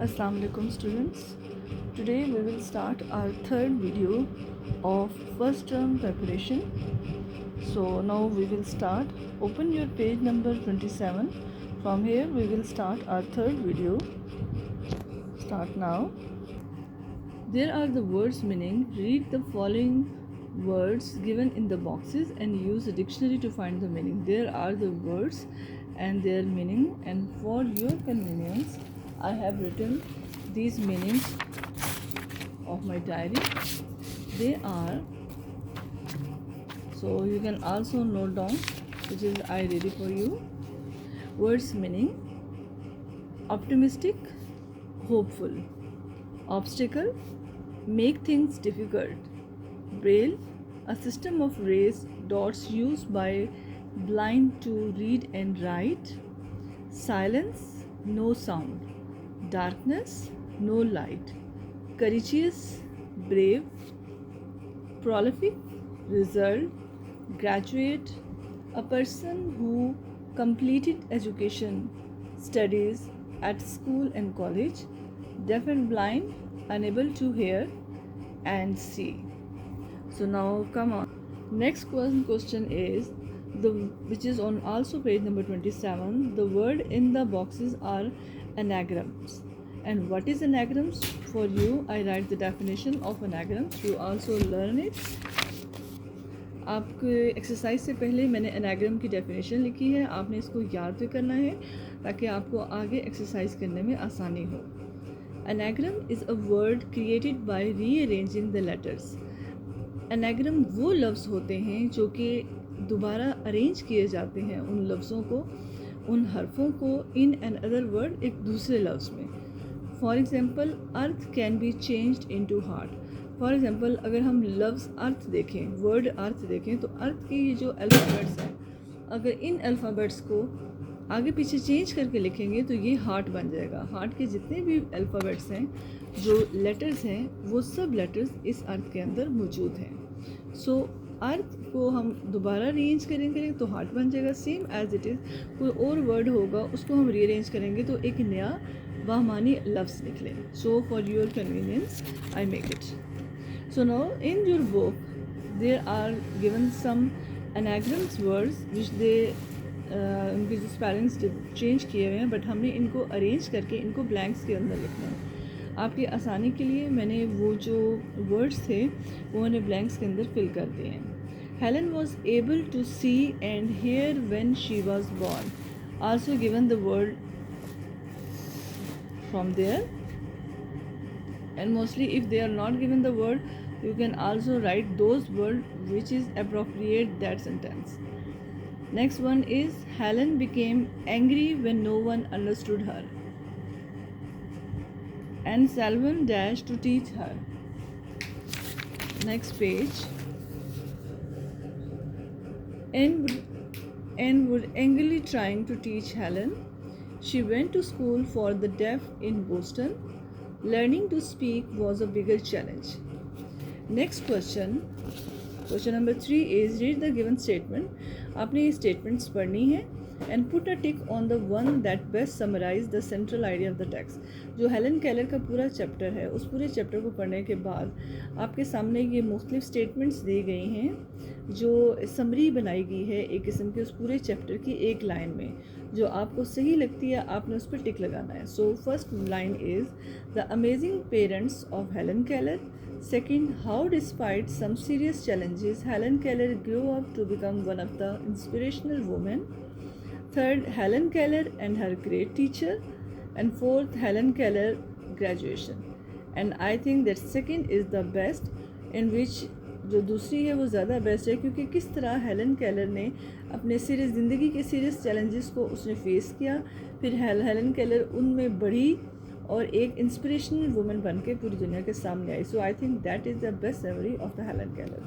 Assalamu alaikum students. Today we will start our third video of first term preparation. So now we will start. Open your page number 27. From here we will start our third video. Start now. There are the words meaning. Read the following words given in the boxes and use a dictionary to find the meaning. There are the words and their meaning, and for your convenience I have written these meanings of my diary. They are, so you can also note down, which is I ready for you. Words meaning: optimistic, hopeful; obstacle, make things difficult; braille, a system of raised dots used by blind to read and write; silence, no sound; darkness, no light; courageous, brave; prolific, result; graduate, a person who completed education, studies at school and college; deaf and blind, unable to hear and see. So now come on. Next question is which is on also page number 27. The word in the boxes are anagrams. And what is anagrams? For you, I write the definition of anagrams. You also learn it. आपके exercise से पहले मैंने anagram की definition लिखी है, आपने इसको याद भी करना है ताकि आपको आगे एक्सरसाइज करने में आसानी हो. Anagram is a word created by rearranging the letters. Anagram वो लफ्ज़ होते हैं जो कि दोबारा अरेंज किए जाते हैं, उन लफ्ज़ों को, उन हरफों को इन एन अदर वर्ड एक दूसरे लफ्ज़ में. For example, earth can be changed into heart. For example, अगर हम लफ्ज़ अर्थ देखें, वर्ड अर्थ देखें, तो अर्थ के ये जो अल्फ़ाबेट्स हैं, अगर इन अल्फ़ाबेट्स को आगे पीछे चेंज करके लिखेंगे तो ये हार्ट बन जाएगा. हार्ट के जितने भी अल्फ़ाबेट्स हैं, जो लेटर्स हैं, वो सब लेटर्स इस अर्थ के अंदर मौजूद हैं. सो अर्थ को हम दोबारा रीअरेंज करेंगे तो हार्ट बन जाएगा. सेम एज इट इज़ कोई और वर्ड होगा, उसको हम रीअरेंज करेंगे तो एक नया बाहमानी लफ्ज़ निकले. So for your convenience I make it. So now in your book there are given some anagrams words which they उनके जो स्पेलिंग्स चेंज किए हुए हैं, बट हमने इनको अरेंज करके इनको ब्लैंक्स के अंदर लिखना है. आपकी आसानी के लिए मैंने वो जो वर्ड्स थे वो मैंने ब्लैंक्स के अंदर फिल कर दिए हैं. Helen was able to see and hear when she was born. Also given the word from there. And mostly if they are not given the word, you can also write those words which is appropriate that sentence. Next one is Helen became angry when no one understood her, and Selvan dashed to teach her. Next page. Anne was angrily trying to teach Helen. She went to school for the deaf in Boston. Learning to speak was a bigger challenge. Next question number 3 is read the given statement. आपने ये statements पढ़नी है and put a tick on the one that best summarize the central idea of the text. जो Helen Keller का पूरा chapter है, उस पूरे चैप्टर को पढ़ने के बाद आपके सामने ये मुख्तलिफ स्टेटमेंट्स दी गई हैं जो समरी बनाई गई है एक किस्म के उस पूरे चैप्टर की एक लाइन में. जो आपको सही लगती है आपने उस पर टिक लगाना है. So first line is the amazing parents of Helen Keller. Second, how despite some serious challenges, Helen Keller grew up to become one of the inspirational women. Third, Helen Keller and her great teacher. And fourth, Helen Keller graduation. And I think that second is the best, in which जो दूसरी है वो ज़्यादा best है, क्योंकि किस तरह Helen Keller ने अपने सीरियस ज़िंदगी के सीरियस चैलेंजेस को उसने फेस किया, फिर हेलन केलर उनमें बढ़ी और एक इंस्पिरेशनल वुमेन बन के पूरी दुनिया के सामने आई. So I think that is the best summary of the Helen Keller.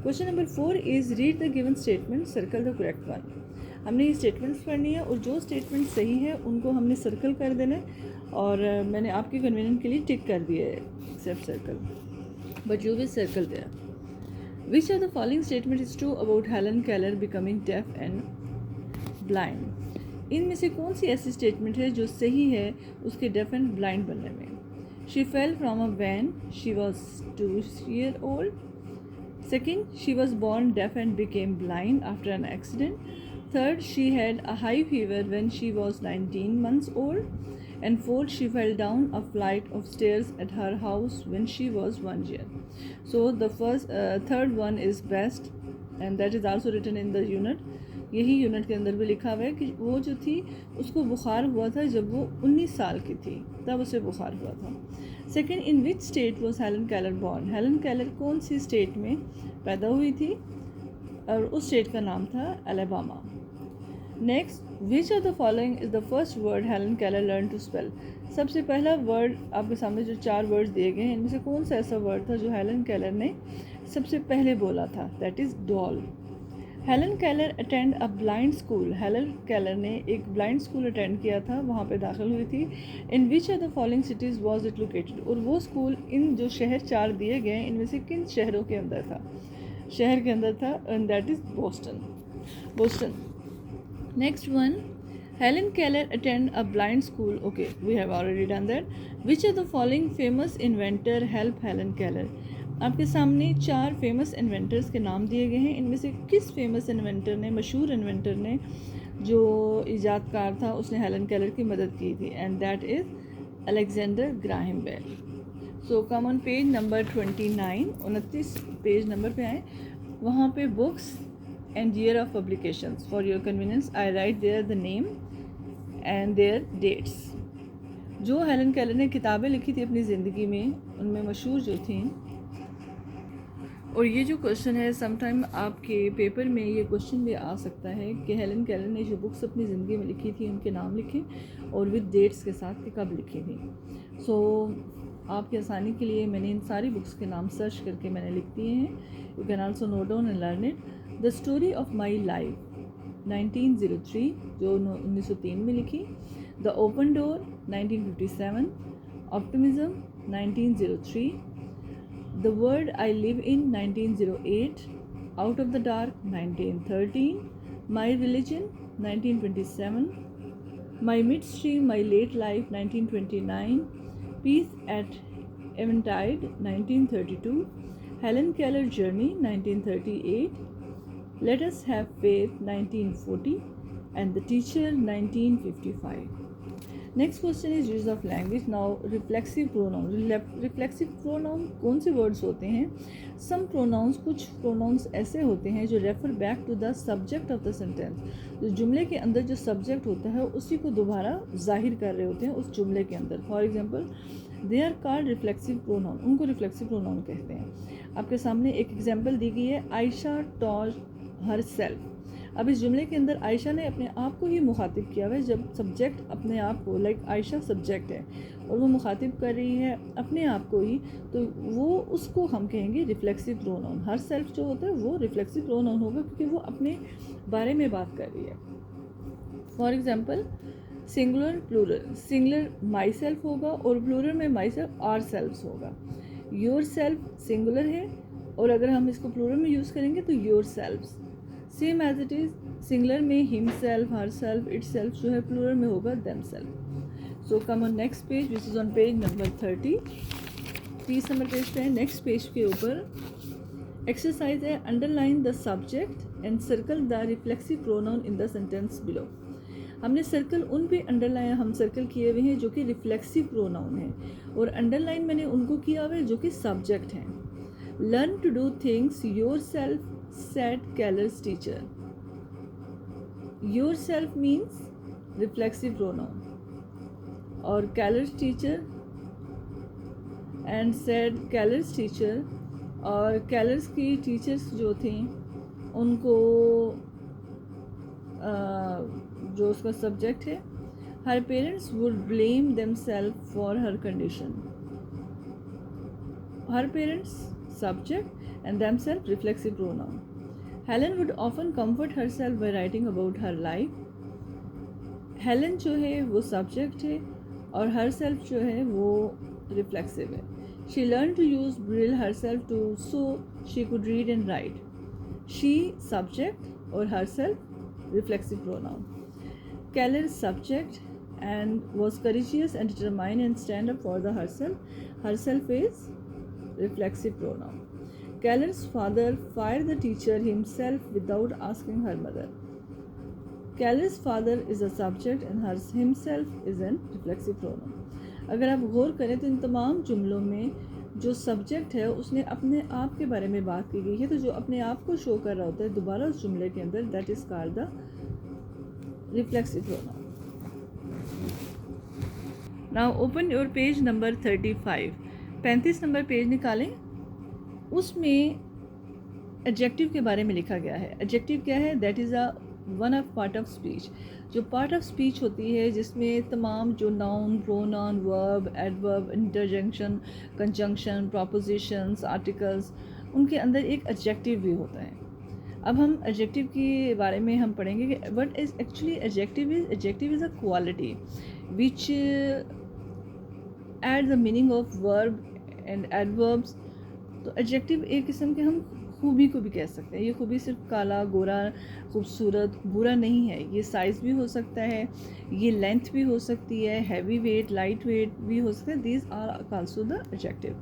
Question number 4 is read the given statement, circle the correct one. हमने ये स्टेटमेंट्स पढ़नी है और जो स्टेटमेंट सही है उनको हमने सर्कल कर देना है, और मैंने आपके कन्वीनियंस के लिए टिक कर दिया है except circle, but you will circle there. Which of the following statement is true about Helen Keller becoming deaf and blind? इनमें से कौन सी ऐसी स्टेटमेंट है जो सही है उसके डेफ एंड ब्लाइंड बनने में? She fell from a van, she was 2 years old. Second, she was born deaf and became blind after an accident. Third, she had a high fever when she was 19 months old. And fourth, she fell down a flight of stairs at her house when she was 1 year. So the third one is best, and that is also written in the unit. यही unit के अंदर भी लिखा हुआ है कि वो जो थी उसको बुखार हुआ था जब वो 19 साल की थी, तब उसे बुखार हुआ था। Second, in which state was Helen Keller born? Helen Keller कौन सी स्टेट में पैदा हुई थी? और उस स्टेट का नाम था Alabama. Next, which of the following is the first word Helen Keller learn to spell? सबसे पहला वर्ड आपके सामने जो 4 वर्ड्स दिए गए हैं इनमें से कौन सा ऐसा वर्ड था जो हेलन केलर ने सबसे पहले बोला था? That is doll. Helen Keller attend a blind school. Helen Keller ने एक ब्लाइंड स्कूल अटेंड किया था, वहाँ पे दाखिल हुई थी। In which of the following cities was it located? और वो स्कूल इन जो शहर 4 दिए गए हैं इनमें से किन शहरों के अंदर था? शहर के अंदर था, and that is Boston. Next one, Helen Keller attend a blind school. Okay, we have already done that. Which of the following famous inventor help Helen Keller? आपके सामने 4 फेमस इन्वेंटर्स के नाम दिए गए हैं। इनमें से किस फेमस इन्वेंटर ने, मशहूर इन्वेंटर ने, जो ईजादकार था, उसने हेलन केलर की मदद की थी? And that is Alexander Graham Bell. So come on page number 29 page number पे आए, वहाँ पे books and year of publications. For your convenience I write there the name and their dates. जो Helen Keller ने किताबें लिखी थी अपनी ज़िंदगी में उनमें मशहूर जो थी, और ये जो क्वेश्चन है समटाइम आपके पेपर में ये क्वेश्चन भी आ सकता है कि हेलन केलर ने जो बुक्स अपनी ज़िंदगी में लिखी थी उनके नाम लिखें और विद डेट्स के साथ कि कब लिखी थी। सो आपकी आसानी के लिए मैंने इन सारी बुक्स के नाम सर्च करके मैंने लिख दिए हैं। You can also note down and learn it. The story of my life 1903 जो 1903 में लिखी। The open door 1957, optimism 1903, The World I Live in 1908, Out of the Dark 1913, My Religion 1927, My Midstream, My Late Life 1929, Peace at Eventide 1932, Helen Keller Journey 1938, Let Us Have Faith 1940, and The Teacher 1955. Next question is use of language. Now reflexive pronoun. Reflexive pronoun कौन से words होते हैं? सम pronounce, कुछ pronounce ऐसे होते हैं जो refer back to the subject of the sentence. जो जुमले के अंदर जो सब्जेक्ट होता है उसी को दोबारा जाहिर कर रहे होते हैं उस जुमले के अंदर। For example, they are called reflexive pronoun, उनको रिफ्लेक्सिव प्रोनाउन कहते हैं। आपके सामने एक एग्जाम्पल दी गई है, आयशा टॉज हर सेल्फ। अब इस जुमले के अंदर आयशा ने अपने आप को ही मुखातिब किया हुआ है। जब सब्जेक्ट अपने आप को, लाइक आयशा सब्जेक्ट है और वो मुखातिब कर रही है अपने आप को ही, तो वो उसको हम कहेंगे रिफ्लेक्सिव प्रोनाउन। हर सेल्फ जो होता है वो रिफ्लेक्सिव प्रोनाउन होगा क्योंकि वो अपने बारे में बात कर रही है। For example, singular plural, singular myself होगा और प्लूरल में माई सेल्फ आर सेल्फ होगा। योर सेल्फ सिंगुलर है और अगर हम इसको प्लूरल में यूज़ करेंगे तो yourself. Same as it is, singular में himself, herself, itself जो है, प्लूरल में होगा themself. So come on next page which is on page number 30 number page पे है। नेक्स्ट पेज के ऊपर एक्सरसाइज है, underline the subject and circle the reflexive pronoun in the sentence below. हमने सर्कल उन पे अंडरलाइन हम circle किए हुए हैं जो कि रिफ्लेक्सिव प्रोनाउन है, और अंडरलाइन मैंने उनको किया हुआ है जो कि सब्जेक्ट हैं। Learn to do things yourself said Keller's teacher. Yourself means reflexive pronoun, और Keller's teacher and said Keller's teacher, और Keller's की टीचर्स जो थी उनको जो उसका सब्जेक्ट है, her parents would blame themselves for her condition. Her parents subject and themselves reflexive pronoun. Helen would often comfort herself by writing about her life. Helen जो है वो subject है और herself जो है वो reflexive है। She learned to use braille herself so she could read and write. She subject और herself reflexive pronoun. Keller subject and was courageous and determined and stand up for the herself. Herself is reflexive pronoun. Keller's father fired the teacher himself without asking her mother. Keller's father is a subject and her himself is an reflexive pronoun. अगर आप गौर करें तो इन तमाम जुमलों में जो subject है उसने अपने आप के बारे में बात की गई है, तो जो अपने आप को शो कर रहा होता है दोबारा उस जुमले के अंदर, that is called the reflexive pronoun. Now open your page number 35. 35 number page निकालें. उसमें एडजेक्टिव के बारे में लिखा गया है. एडजेक्टिव क्या है? That is a one of part of speech. जो पार्ट ऑफ स्पीच होती है जिसमें तमाम जो noun, pronoun, verb, adverb, interjection, conjunction, propositions, articles, उनके अंदर एक एडजेक्टिव भी होता है. अब हम एडजेक्टिव के बारे में हम पढ़ेंगे कि what is actually adjective is a quality which add the meaning of verb and adverbs. तो एडजेक्टिव एक किस्म के हम खूबी को भी कह सकते हैं. ये खूबी सिर्फ काला, गोरा, खूबसूरत, बुरा नहीं है. ये साइज़ भी हो सकता है, ये लेंथ भी हो सकती है, हैवी वेट, लाइट वेट भी हो सकता है. These are also the adjective.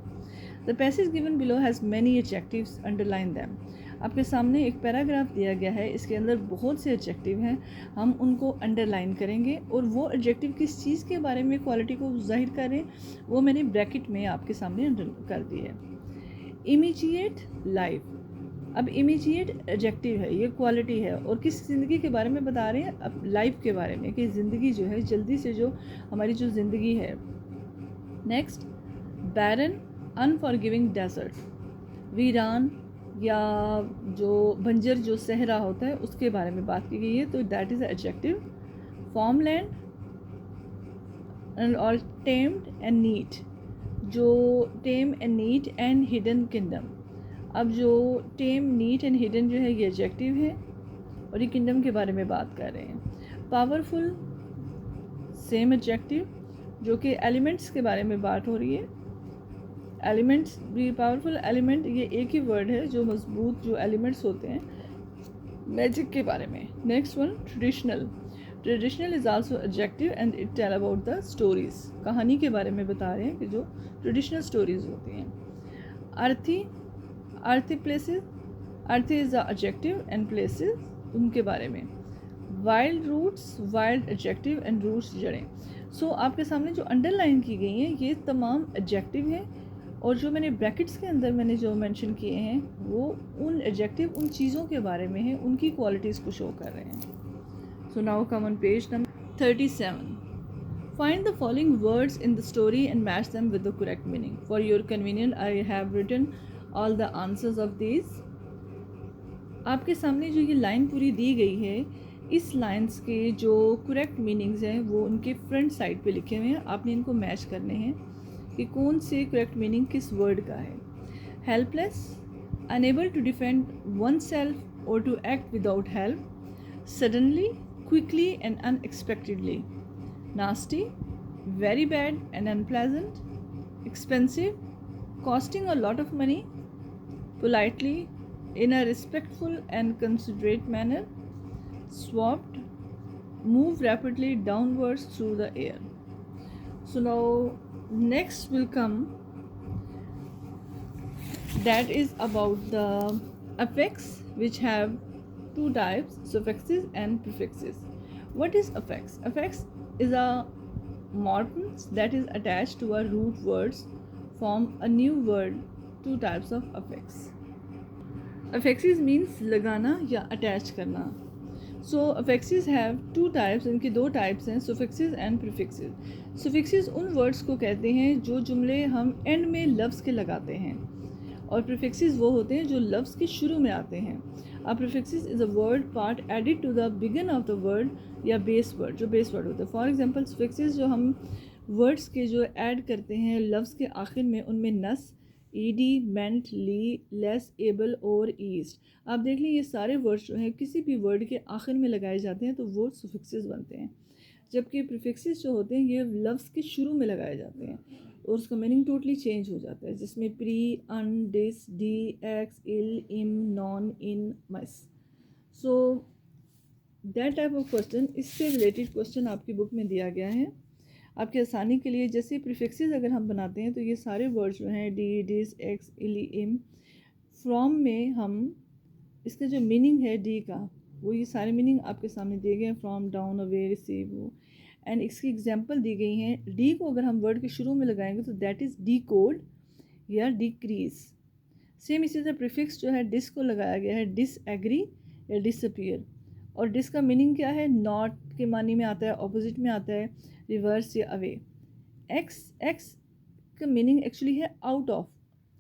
The passage given below has many adjectives, underline them. आपके सामने एक पैराग्राफ दिया गया है, इसके अंदर बहुत से एडजेक्टिव हैं, हम उनको अंडरलाइन करेंगे. और वो एडजेक्टिव किस चीज़ के बारे में क्वालिटी को जाहिर करें वो मैंने ब्रैकेट में आपके सामने अंडर कर दी है. Immediate life. अब इमीजिएट एडजेक्टिव है, ये क्वालिटी है, और किस ज़िंदगी के बारे में बता रहे हैं? अब लाइफ के बारे में, कि ज़िंदगी जो है जल्दी से जो हमारी जो ज़िंदगी है. नेक्स्ट, बैरन अनफॉरगिविंग डेजर्ट. वीरान या जो बंजर जो सहरा होता है उसके बारे में बात की गई है, तो that is adjective. Farmland and और टेम्ड एंड नीट. जो tame and neat and hidden kingdom. अब जो टेम, नीट एंड हिडन जो है ये एडजेक्टिव है और ये किंगडम के बारे में बात कर रहे हैं. पावरफुल, सेम एडजेक्टिव, जो कि एलिमेंट्स के बारे में बात हो रही है. एलिमेंट्स भी, पावरफुल एलिमेंट, ये एक ही वर्ड है जो मजबूत जो एलिमेंट्स होते हैं मैजिक के बारे में. Next one, traditional. Traditional is also adjective and it tell about the stories. कहानी के बारे में बता रहे हैं कि जो ट्रेडिशनल स्टोरीज़ होती हैं. अर्थी, earthy places. Earthy is the adjective and places उनके बारे में. Wild roots, wild adjective and roots जड़ें. सो आपके सामने जो अंडरलाइन की गई हैं ये तमाम एडजेक्टिव हैं, और जो मैंने ब्रैकेट्स के अंदर मैंने जो मेंशन किए हैं वो उन एडजेक्टिव, उन चीज़ों के बारे में हैं, उनकी क्वालिटीज़ को शो कर रहे हैं. So now come on page number 37. Find the following words in the story and match them with the correct meaning. For your convenience, I have written all the answers of these. आपके सामने जो ये line पूरी दी गई है, इस lines के जो करेक्ट मीनिंग्स हैं वो उनके फ्रंट साइड पे लिखे हुए हैं. आपने इनको मैच करने हैं कि कौन से करेक्ट मीनिंग किस वर्ड का है. Helpless, unable to defend oneself और to act without help. Suddenly, quickly and unexpectedly. Nasty, very bad and unpleasant. Expensive, costing a lot of money. Politely, in a respectful and considerate manner. Swapped, move rapidly downwards through the air. So now next will come, that is about the affix, which have two types, suffixes and prefixes. What is affix? Affix is a morphemes that is attached to a root words form a new word. Two types of affix. Affixes means लगाना या attach करना. So affixes have two types. इनके दो types हैं, suffixes and prefixes. Suffixes उन words को कहते हैं जो जुमले हम end में लफ्ज़ के लगाते हैं, और prefixes वो होते हैं जो लफ्ज़ के शुरू में आते हैं. A prefixes is a word part added to the begin of the word या बेस वर्ड, जो बेस वर्ड होते हैं. फॉर एग्जांपल suffixes जो हम वर्ड्स के जो ऐड करते हैं लफ्ज़ के आखिर में, उनमें नस, ईडी, मेंट, ली, लेस, एबल और ईस्ट. आप देख लें ये सारे वर्ड्स जो हैं किसी भी वर्ड के आखिर में लगाए जाते हैं तो वो suffixes बनते हैं. जबकि prefixes जो होते हैं ये लफ्ज़ के शुरू में लगाए जाते हैं और उसका मीनिंग टोटली चेंज हो जाता है, जिसमें प्री, अन, डिस, डी, एक्स, इल, इम, नॉन, इन, मस. So that type of question, इससे रिलेटेड क्वेश्चन आपकी बुक में दिया गया है आपकी आसानी के लिए। जैसे प्रीफिक्सेस अगर हम बनाते हैं तो ये सारे वर्ड्स जो हैं डी, डिस, एक्स, इली, इम, फ्रॉम में हम इसका जो मीनिंग है डी का, वो ये सारे मीनिंग आपके सामने दिए गए हैं, फ्रॉम, डाउन, अवे, रिसीव, वो। एंड इसकी एग्जांपल दी गई हैं। डी को अगर हम वर्ड के शुरू में लगाएंगे तो दैट इज़ डी कोड या डिक्रीज। सेम इसी तरह प्रीफिक्स जो है डिस को लगाया गया है, डिसएग्री या डिसअपियर। और डिस का मीनिंग क्या है? नॉट के मानी में आता है, ऑपोजिट में आता है, रिवर्स या अवे। एक्स का मीनिंग एक्चुअली है आउट ऑफ,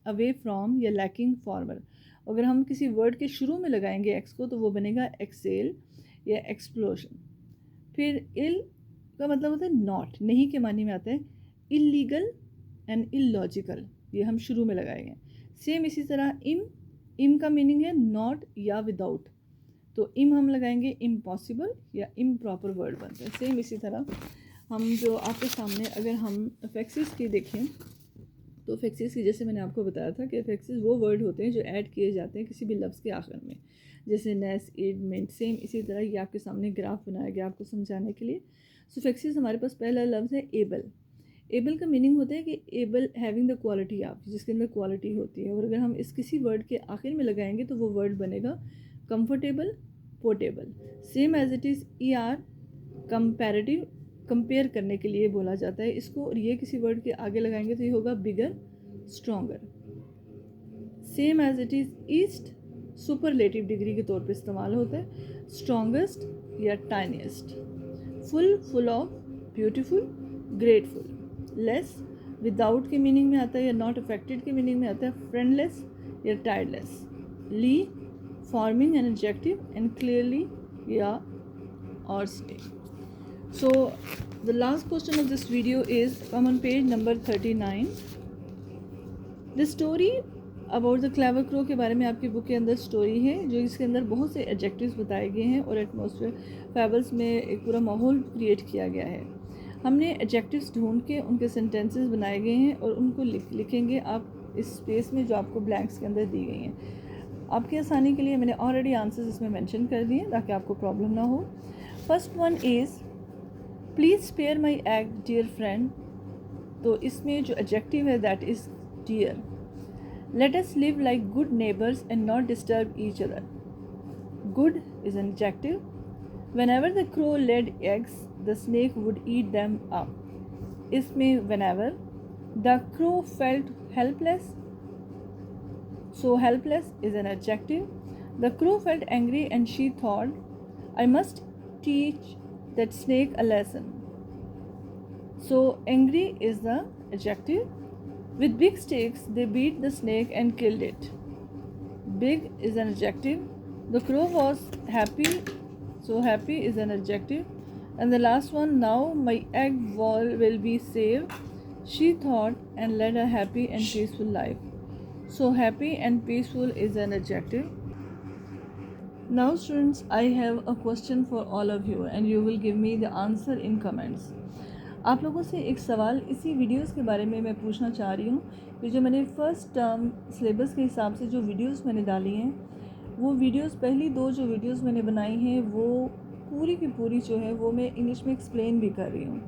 अवे फ्रॉम या लैकिंग फॉरवर्ड। अगर हम किसी वर्ड के शुरू में लगाएंगे एक्स को तो वो बनेगा एक्सेल या एक्सप्लोजन। फिर इल का मतलब होता है नॉट, नहीं के मानी में आता है, इलीगल एंड इलॉजिकल, ये हम शुरू में लगाएंगे। सेम इसी तरह इम का मीनिंग है नॉट या विदाउट, तो इम हम लगाएंगे इम्पॉसिबल या इम्प्रॉपर वर्ड बनता है। सेम इसी तरह हम जो आपके सामने अगर हम अफेक्सिस की देखें तो अफेक्सिस की जैसे मैंने आपको बताया था कि अफेक्सिस वो वर्ड होते हैं जो ऐड किए जाते हैं किसी भी लफ्ज़ के आखिर में, जैसे नेस, इड, मिंट। सेम इसी तरह ये आपके सामने ग्राफ बनाया गया आपको समझाने के लिए। सुफिक्सेस हमारे पास पहला लफ्ज़ है एबल। एबल का मीनिंग होता है कि able having the quality of, जिसके अंदर क्वालिटी होती है। और अगर हम इस किसी वर्ड के आखिर में लगाएंगे तो वो वर्ड बनेगा comfortable, portable. Same as it is E R, comparative, compare करने के लिए बोला जाता है इसको। और ये किसी वर्ड के आगे लगाएंगे तो ये होगा bigger, stronger. Same as it is est, superlative degree के तौर पे इस्तेमाल होता है, स्ट्रॉन्गेस्ट या tiniest. Full, full of, beautiful, grateful. Less, without के मीनिंग में आता है या नॉट अफेक्टेड के मीनिंग में आता है, फ्रेंडलेस या tireless. Ly, forming an adjective and clearly या और स्टे। So the last question of this video is come on page number 39. The story about the clever crow के बारे में आपकी बुक के अंदर स्टोरी है जो इसके अंदर बहुत से एडजेक्टिव्स बताए गए हैं और एटमॉस्फेयर फैबल्स में एक पूरा माहौल क्रिएट किया गया है। हमने एडजेक्टिव्स ढूंढ के उनके सेंटेंसेस बनाए गए हैं और उनको लिखेंगे आप इस स्पेस में जो आपको ब्लैंक्स के अंदर दी गई हैं। आपकी आसानी के लिए मैंने ऑलरेडी आंसर्स इसमें मेंशन कर दिए ताकि आपको प्रॉब्लम ना हो। First one is please spare my egg dear friend, तो इसमें जो एडजेक्टिव है that is dear. Let us live like good neighbours and not disturb each other, good is an adjective. Whenever the crow laid eggs the snake would eat them up, इसमें whenever. The crow felt helpless, so helpless is an adjective. The crow felt angry and she thought I must teach that snake a lesson, so angry is the adjective. With big sticks they beat the snake and killed it, big is an adjective. The crow was happy, so happy is an adjective. And the last one, now my egg wall will be saved, she thought, and led a happy and peaceful life, so happy and peaceful is an adjective. Now students, I have a question for all of you and you will give me the answer in comments. आप लोगों से एक सवाल इसी videos के बारे में मैं पूछना चाह रही हूँ कि जो मैंने फ़र्स्ट टर्म सिलेबस के हिसाब से जो वीडियोस मैंने डाली हैं वो वीडियोस, पहली दो जो वीडियोस मैंने बनाई हैं वो पूरी की पूरी जो है वो मैं इंग्लिश में एक्सप्लेन भी कर रही हूँ,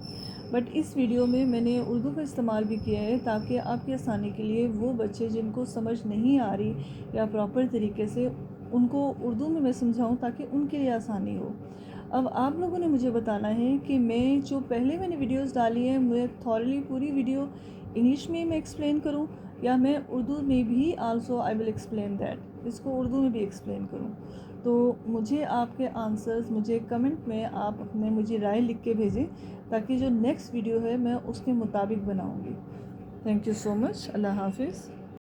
बट इस वीडियो में मैंने उर्दू का इस्तेमाल भी किया है ताकि आपकी आसानी के लिए वो बच्चे जिनको समझ नहीं आ रही या प्रॉपर तरीके से उनको उर्दू में मैं समझाऊं ताकि उनके लिए आसानी हो। अब आप लोगों ने मुझे बताना है कि मैं जो पहले मैंने वीडियोस डाली हैं मैं थॉरली पूरी वीडियो इंग्लिश में मैं एक्सप्लेन करूं या मैं उर्दू में भी also I will explain that, इसको उर्दू में भी एक्सप्लेन करूं। तो मुझे आपके आंसर्स मुझे कमेंट में आप अपने मुझे राय लिख के भेजें ताकि जो नेक्स्ट वीडियो है मैं उसके मुताबिक बनाऊँगी। Thank you so much. अल्लाह हाफिज़।